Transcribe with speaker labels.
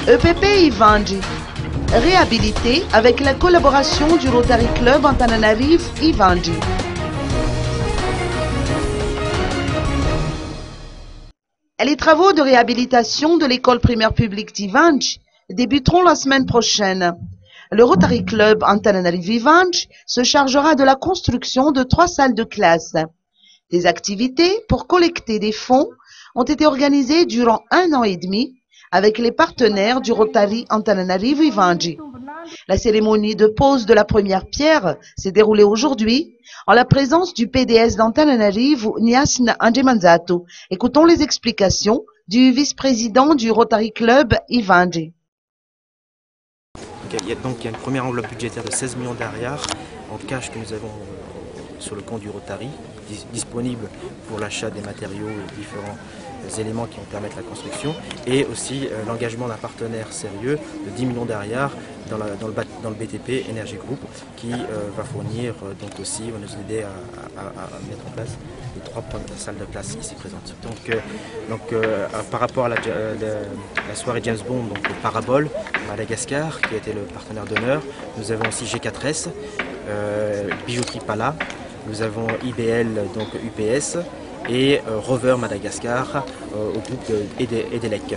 Speaker 1: EPP Ivangi, réhabilité avec la collaboration du Rotary Club Antananarivo Ivangi. Les travaux de réhabilitation de l'école primaire publique d'Ivangi débuteront la semaine prochaine. Le Rotary Club Antananarivo Ivangi se chargera de la construction de 3 salles de classe. Des activités pour collecter des fonds ont été organisées durant 1 an et demi avec les partenaires du Rotary Antananarivo Ivangi. La cérémonie de pose de la première pierre s'est déroulée aujourd'hui en la présence du PDS d'Antananarivo, Niasna Angemanzato. Écoutons les explications du vice-président du Rotary Club Ivangi.
Speaker 2: Il y a une première enveloppe budgétaire de 16 millions d'ariars en cash que nous avons sur le compte du Rotary, disponible pour l'achat des matériaux et différents éléments qui vont permettre la construction, et aussi l'engagement d'un partenaire sérieux de 10 millions d'ariars dans le BTP Energy Group qui va fournir va nous aider à mettre en place les 3 salles de classe ici présentes. Par rapport à la soirée James Bond, donc le Parabole, Madagascar, qui a été le partenaire d'honneur, nous avons aussi G4S, Bijouterie Pala, nous avons IBL, donc UPS, et Rover Madagascar au groupe Edelec.